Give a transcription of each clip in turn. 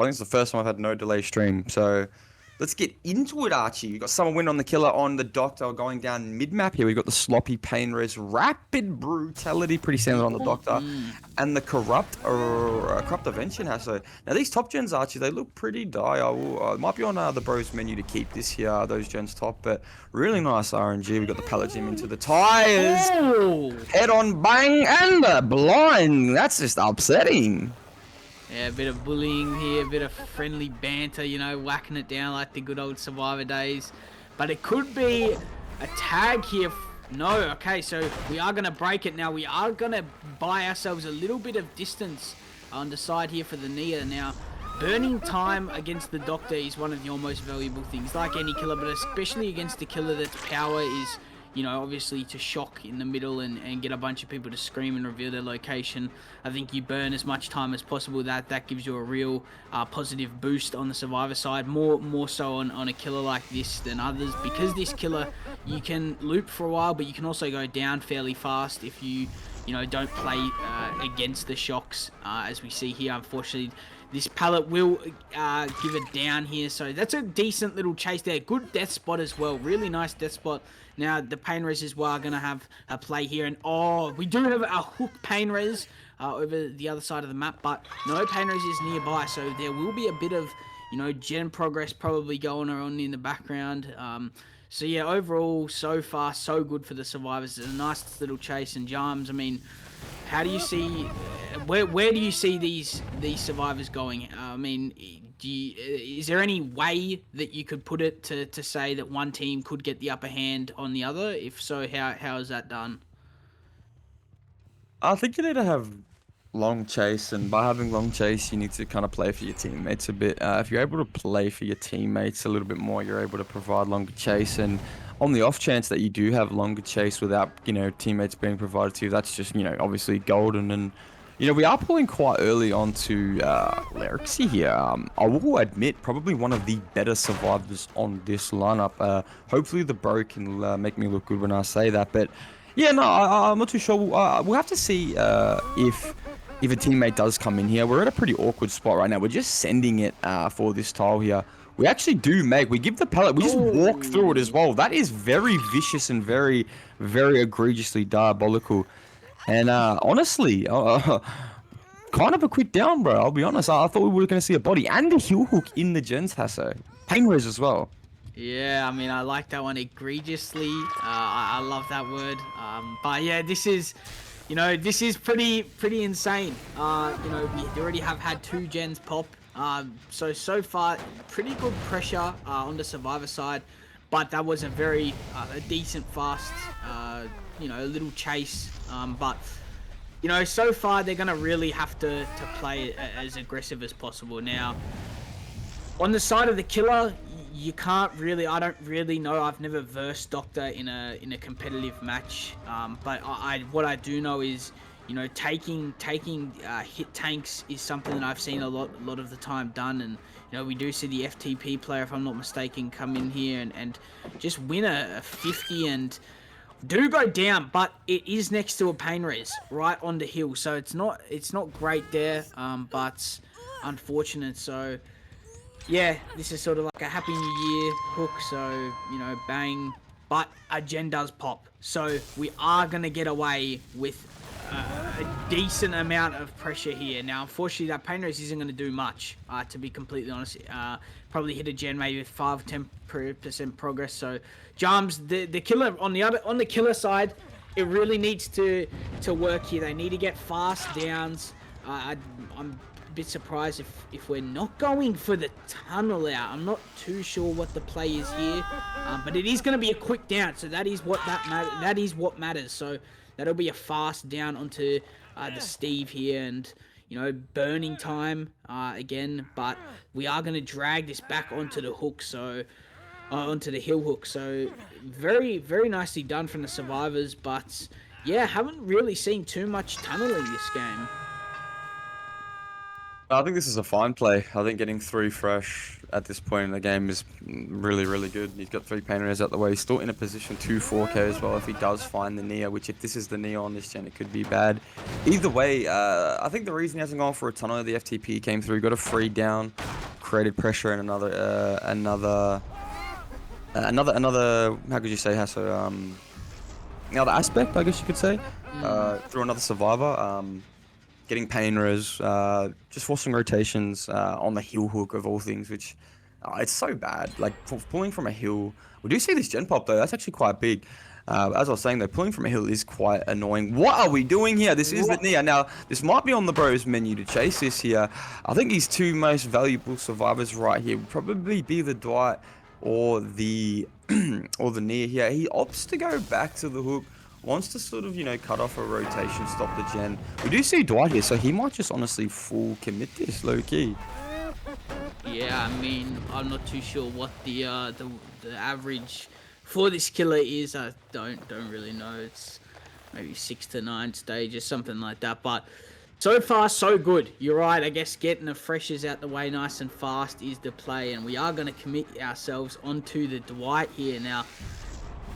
I think it's the first time I've had no delay stream. So let's get into it, Archie. We've got Summer Win on the Killer on the Doctor going down mid-map here. We've got the Sloppy Pain Res, Rapid Brutality, pretty standard on the Doctor, and the Corrupt Invention has. So now these top gens, Archie, they look pretty dire. It might be on the Bros menu to keep this here, those gens top, but really nice RNG. We've got the Pallet Gym into the tires, head on bang, and the blind. That's just upsetting. Yeah, a bit of bullying here, a bit of friendly banter, you know, whacking it down like the good old Survivor days. But it could be a tag here. No, okay, so we are going to break it now. We are going to buy ourselves a little bit of distance on the side here for the Nia. Now, burning time against the Doctor is one of your most valuable things, like any killer, but especially against a killer that's power is, you know, obviously to shock in the middle and get a bunch of people to scream and reveal their location. I think you burn as much time as possible. That gives you a real positive boost on the Survivor side, more so on a killer like this than others, because this killer, you can loop for a while, but you can also go down fairly fast if you know, don't play against the shocks, as we see here. Unfortunately, this pallet will give it down here, so that's a decent little chase there. Good death spot as well, really nice death spot. Now the pain res as well are going to have a play here, and oh, we do have a hook pain res over the other side of the map, but no pain res is nearby, so there will be a bit of, you know, gen progress probably going on in the background. So yeah, overall, so far, so good for the Survivors. It's a nice little chase, and Jarms, I mean, how do you see, where do you see these Survivors going? I mean, is there any way that you could put it to say that one team could get the upper hand on the other? If so, how is that done? I think you need to have long chase, and by having long chase, you need to kind of play for your teammates a bit. If you're able to play for your teammates a little bit more, you're able to provide longer chase. And on the off chance that you do have longer chase without, you know, teammates being provided to you, that's just, you know, obviously golden. And, you know, we are pulling quite early onto Lyrixy here. I will admit, probably one of the better Survivors on this lineup. Hopefully the bro can make me look good when I say that, but yeah, no, I'm not too sure. We'll have to see if a teammate does come in here. We're at a pretty awkward spot right now. We're just sending it for this tile here. We actually do we give the pallet, we just walk through it as well. That is very vicious and very, very egregiously diabolical. And honestly, kind of a quick down, bro. I'll be honest. I thought we were going to see a body and the heel hook in the gens, Hasso. Pain res as well. Yeah, I mean, I like that one egregiously. I love that word. But yeah, this is, you know, this is pretty insane. You know, we already have had 2 gens pop. So far, pretty good pressure on the Survivor side. But that was a very a decent fast, you know, little chase. But, you know, so far they're going to really have to play as aggressive as possible. Now, on the side of the killer, you can't really, I don't really know. I've never versed Doctor in a competitive match. But what I do know is, you know, taking hit tanks is something that I've seen a lot of the time done. And, you know, we do see the FTP player, if I'm not mistaken, come in here and just win a 50 and do go down, but it is next to a pain res right on the hill, so it's not great there, but unfortunate. So yeah, this is sort of like a Happy New Year hook, so, you know, bang, but a gen does pop, so we are gonna get away with a decent amount of pressure here. Now, unfortunately, that pain res isn't going to do much, to be completely honest. Probably hit a gen maybe with 5-10% progress. So, Jarms, the killer on the killer side, it really needs to work here. They need to get fast downs. I'm a bit surprised if we're not going for the tunnel out. I'm not too sure what the play is here, but it is going to be a quick down. So that is what matters. So that'll be a fast down onto the Steve here, and, you know, burning time again. But we are going to drag this back onto the hook, so onto the hill hook. So very, very nicely done from the Survivors. But yeah, haven't really seen too much tunneling this game. I think this is a fine play. I think getting 3 fresh at this point in the game is really, really good. He's got 3 painters out the way. He's still in a position to 4K as well if he does find the Nia, which if this is the Nia on this gen, it could be bad. Either way, I think the reason he hasn't gone for a tunnel of the FTP came through, got a free down, created pressure and another, how could you say, Hasso? Another aspect, I guess you could say, through another survivor. Getting painters, just forcing rotations on the hill hook of all things, which it's so bad. Like pulling from a hill. We do see this gen pop though. That's actually quite big. As I was saying though, pulling from a hill is quite annoying. What are we doing here? This is the Nia. Now, this might be on the bros menu to chase this here. I think his 2 most valuable survivors right here would probably be the Dwight or the or the Nia here. He opts to go back to the hook. Wants to sort of, cut off a rotation, stop the gen. We do see Dwight here, so he might just honestly full commit this low key. Yeah, I mean, I'm not too sure what the average for this killer is. I don't really know. It's maybe 6 to 9 stages, something like that. But so far, so good. You're right. I guess getting the freshers out the way nice and fast is the play, and we are going to commit ourselves onto the Dwight here now.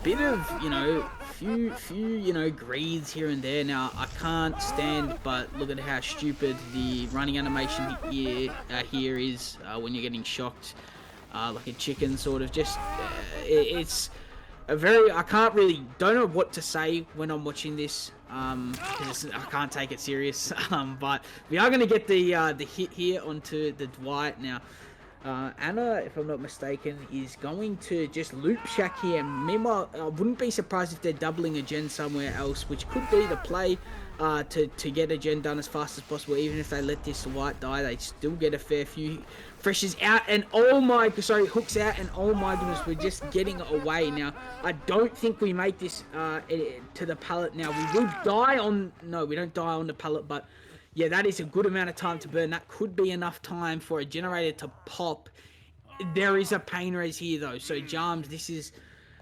Bit of, few, greeds here and there. Now, I can't stand, but look at how stupid the running animation here is when you're getting shocked like a chicken, sort of. Just, it's a very, don't know what to say when I'm watching this, because I can't take it serious. But we are going to get the hit here onto the Dwight now. Anna, if I'm not mistaken, is going to just loop shack here. Meanwhile, I wouldn't be surprised if they're doubling a gen somewhere else, which could be the play to get a gen done as fast as possible. Even if they let this White die, they still get a fair few freshes out. And hooks out. And oh my goodness, we're just getting away. Now, I don't think we make this to the pallet now. We will die on... No, we don't die on the pallet, but... Yeah, that is a good amount of time to burn. That could be enough time for a generator to pop. There is a pain raise here, though. So, Jarms, this is,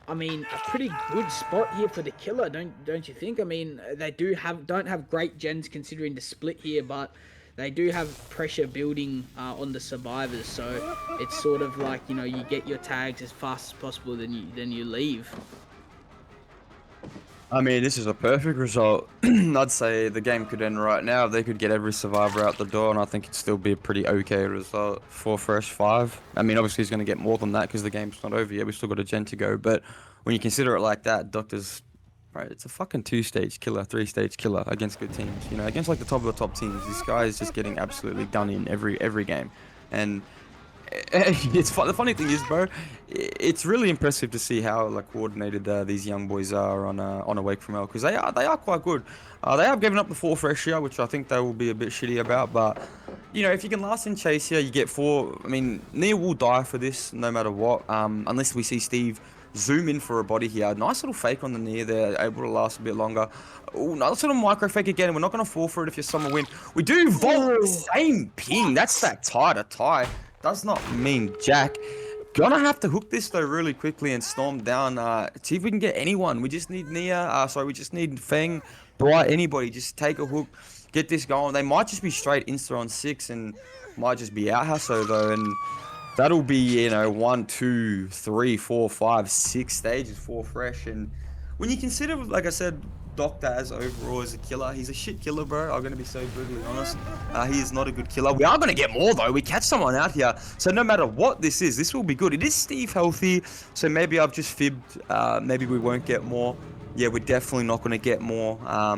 I mean, a pretty good spot here for the killer, don't you think? I mean, they don't have great gens considering the split here, but they do have pressure building on the survivors. So, it's sort of like, you get your tags as fast as possible, then you leave. I mean, this is a perfect result. I'd say the game could end right now. They could get every survivor out the door, and I think it'd still be a pretty okay result. 4 fresh, 5. I mean, obviously he's going to get more than that because the game's not over yet. We've still got a gen to go. But when you consider it like that, Doctor's... Right, it's a fucking 2-stage killer, 3-stage killer against good teams. Against like the top of the top teams, this guy is just getting absolutely done in every game. And... the funny thing is, bro, it's really impressive to see how coordinated these young boys are on Awake from Hell, because they are quite good. They have given up the 4 fresh here, which I think they will be a bit shitty about. But if you can last in chase here, you get 4. I mean, Nia will die for this no matter what, unless we see Steve zoom in for a body here. Nice little fake on the Nia there, able to last a bit longer. Oh, nice little micro fake again. We're not going to fall for it if you're summer win. We do vault the same ping. That's that tie to tie. Does not mean jack. Gonna have to hook this though really quickly and storm down. See if we can get anyone. We just need Nia. We just need Feng, Bright, anybody. Just take a hook, get this going. They might just be straight insta on 6 and might just be out Hasso though. And that'll be 1, 2, 3, 4, 5, 6 stages, 4 fresh. And when you consider, like I said, Doctor as overall as a killer, he's a shit killer, bro. I'm gonna be so brutally honest. He is not a good killer. We are gonna get more though. We catch someone out here, so no matter what this is, this will be good. It is Steve healthy, so maybe I've just fibbed. Maybe we won't get more. Yeah, we're definitely not gonna get more. I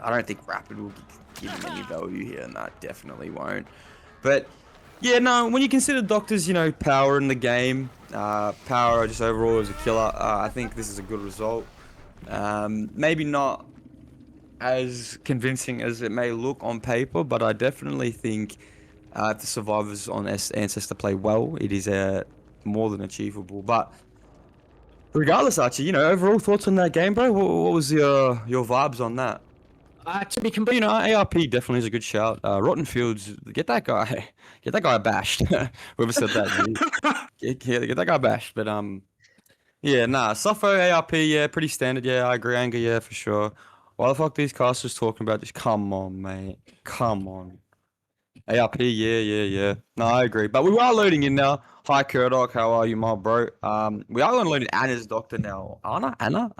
don't think Rapid will give him any value here, and that definitely won't. But yeah, no. When you consider Doctor's, power in the game, power just overall as a killer, I think this is a good result. Maybe not as convincing as it may look on paper, but I definitely think if the survivors on Ancestor play well, it is more than achievable. But regardless, Archie, overall thoughts on that game, bro? What was your vibes on that? To be complete, ARP definitely is a good shout. Rotten Fields, get that guy bashed. Whoever said that, get that guy bashed. But yeah, nah, Suffo, ARP, yeah, pretty standard, yeah, I agree, Anger, yeah, for sure. Why the fuck these casters talking about this? Come on, mate. Come on. ARP, yeah. No, I agree. But we are loading in now. Hi, Kurdock. How are you, my bro? We are going to load in Anna's doctor now. Anna.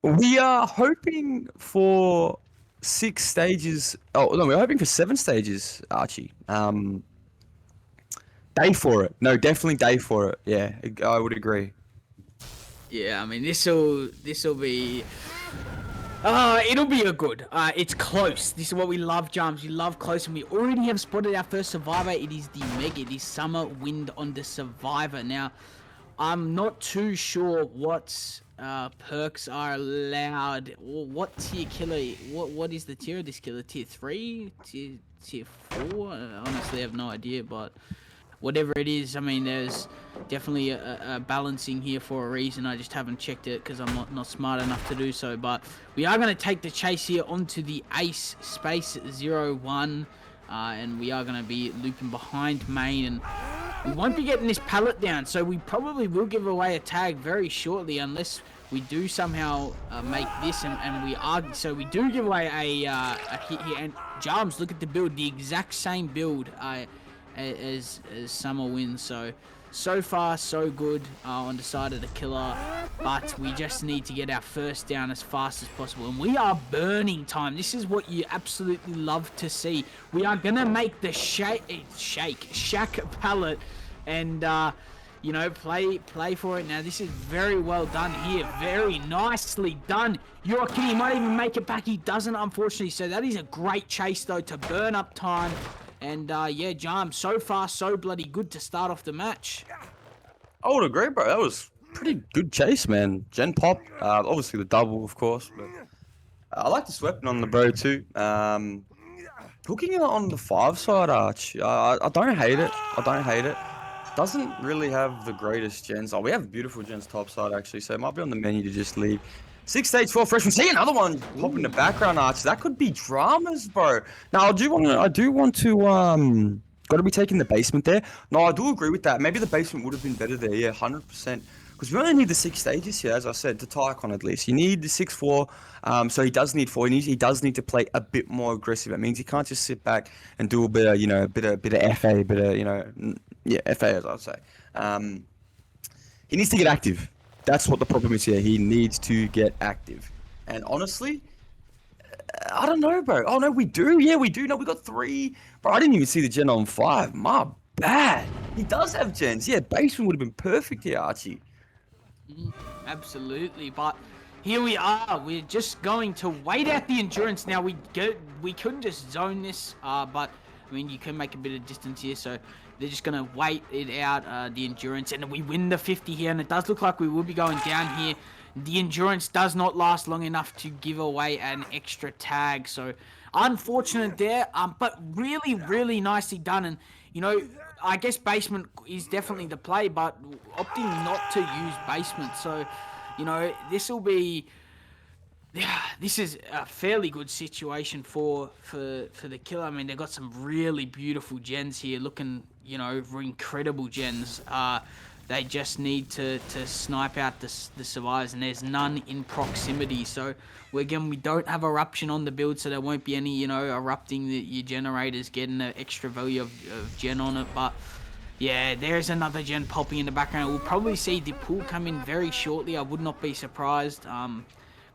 We are hoping for 6 stages. Oh no, we're hoping for 7 stages, Archie. Day for it. No, definitely day for it. Yeah, I would agree. Yeah, I mean this'll be. It'll be a good. It's close. This is what we love, Jams. We love close, and we already have spotted our first survivor. It is the Mega. It is Summer Wind on the Survivor. Now, I'm not too sure what perks are allowed. Or what tier killer? What is the tier of this killer? Tier 3? Tier 4? Honestly, I have no idea, but whatever it is, I mean, there's definitely a balancing here for a reason. I just haven't checked it because I'm not smart enough to do so. But we are going to take the chase here onto the Ace Space 01. And we are going to be looping behind main. And we won't be getting this pallet down. So we probably will give away a tag very shortly unless we do somehow make this. And we are. So we do give away a hit here. And Jams, look at the build. The exact same build. As Summer wins. So far so good on the side of the killer, but we just need to get our first down as fast as possible, and we are burning time. This is what you absolutely love to see. We are gonna make the shack pallet and you know, play for it. Now this is very well done here, very nicely done. Yorkie might even make it back. He doesn't, unfortunately. So that is a great chase though to burn up time. And yeah, Jam, so far so bloody good to start off the match. I would agree, bro. That was pretty good chase, man. Gen pop, obviously the double, of course, but I like this weapon on the bro too. Hooking it on the 5 side arch, I don't hate it. Doesn't really have the greatest gens. Oh, we have beautiful gens top side actually, so it might be on the menu to just leave. 6 stage 4 freshman. See another one pop in the background arch. That could be dramas, bro. Now I do want to got to be taking the basement there. No, I do agree with that. Maybe the basement would have been better there. Yeah, 100%. Because we only need the 6 stages here, as I said, to Tycon at least. You need the 6-4. So he does need 4. He does need to play a bit more aggressive. It means he can't just sit back and do a bit of, you know, a bit of FA, bit of, you know, yeah, FA as I'd say. He needs to get active. That's what the problem is here. He needs to get active. And honestly, I don't know, bro. Oh, no, we do. Yeah, we do. No, we got 3. Bro, I didn't even see the gen on 5. My bad. He does have gens. Yeah, basement would have been perfect here, Archie. Absolutely. But here we are. We're just going to wait out the endurance. Now, we couldn't just zone this, but, I mean, you can make a bit of distance here, so they're just going to wait it out, the endurance, and we win the 50 here, and it does look like we will be going down here. The endurance does not last long enough to give away an extra tag, so unfortunate there, but really, really nicely done. And, you know, I guess basement is definitely the play, but opting not to use basement, so, you know, this will be... Yeah, this is a fairly good situation for the killer. I mean, they've got some really beautiful gens here, looking, you know, incredible gens. They just need to snipe out the survivors, and there's none in proximity. So, we don't have eruption on the build, so there won't be any, you know, erupting your generators, getting an extra value of gen on it. But yeah, there's another gen popping in the background. We'll probably see the pool come in very shortly. I would not be surprised.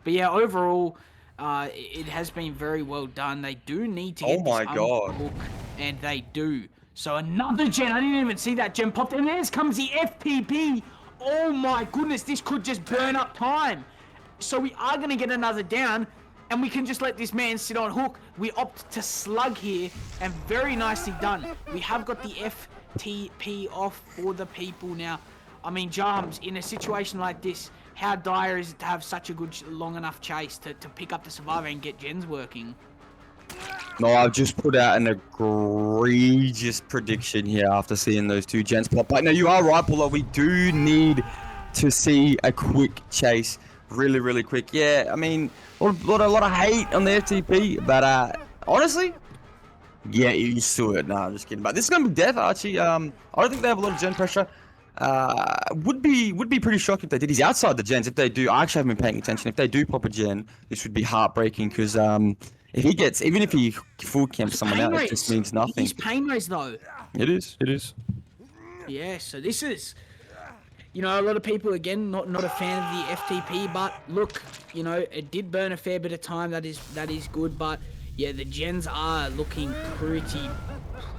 But yeah, overall, it has been very well done. They do need to get this unhook, and they do. So another gen. I didn't even see that gen popped. And there comes the FPP. Oh my goodness, this could just burn up time. So we are going to get another down, and we can just let this man sit on hook. We opt to slug here, and very nicely done. We have got the FTP off for the people now. I mean, Jams, in a situation like this, how dire is it to have such a good, long enough chase to pick up the survivor and get gens working? No, I've just put out an egregious prediction here after seeing those 2 gens pop. But no, you are right, Paula. We do need to see a quick chase. Really, really quick. Yeah, I mean, a lot of hate on the FTP. But honestly, yeah, you saw it. No, I'm just kidding. But this is going to be death, Archie. I don't think they have a lot of gen pressure. Would be pretty shocked if they did. He's outside the gens. If they do, I actually haven't been paying attention. If they do pop a gen, this would be heartbreaking because If he gets, even if he full camps someone Pain out, it just raise. means nothing. He's pain raise though. It is. It is. Yeah, so this is, you know, a lot of people again not a fan of the FTP, but look, you know, it did burn a fair bit of time. That is good, but yeah, the gens are looking pretty.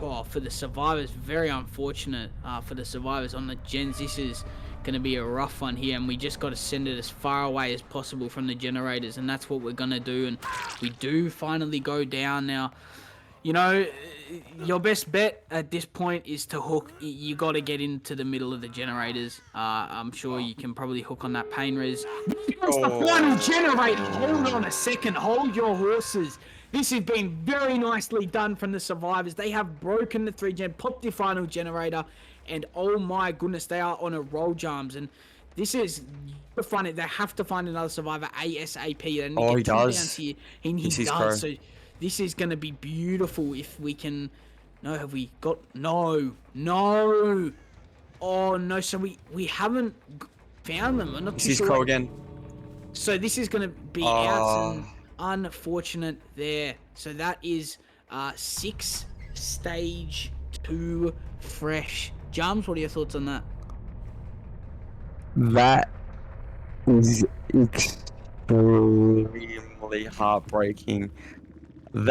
Oh, for the survivors, very unfortunate for the survivors on the gens. This is going to be a rough one here, and we just got to send it as far away as possible from the generators, and that's what we're going to do. And we do finally go down now. You know, your best bet at this point is to hook. You got to get into the middle of the generators. I'm sure you can probably hook on that pain res. It's the final generator. Hold on a second. Hold your horses. This has been very nicely done from the survivors. They have broken the 3-gen, popped the final generator, and oh my goodness, they are on a roll, Jams. And this is the fun. They have to find another survivor ASAP. They need to Oh, get he two down does. here. He It's his does. crow. So this is going to be beautiful if we can. No, have we got? No. Oh no. So we haven't found them. I'm not It's too his sure. crow again. So this is going to be out and unfortunate there. So that is 6 stage 2 fresh. Jams, what are your thoughts on that? That is extremely heartbreaking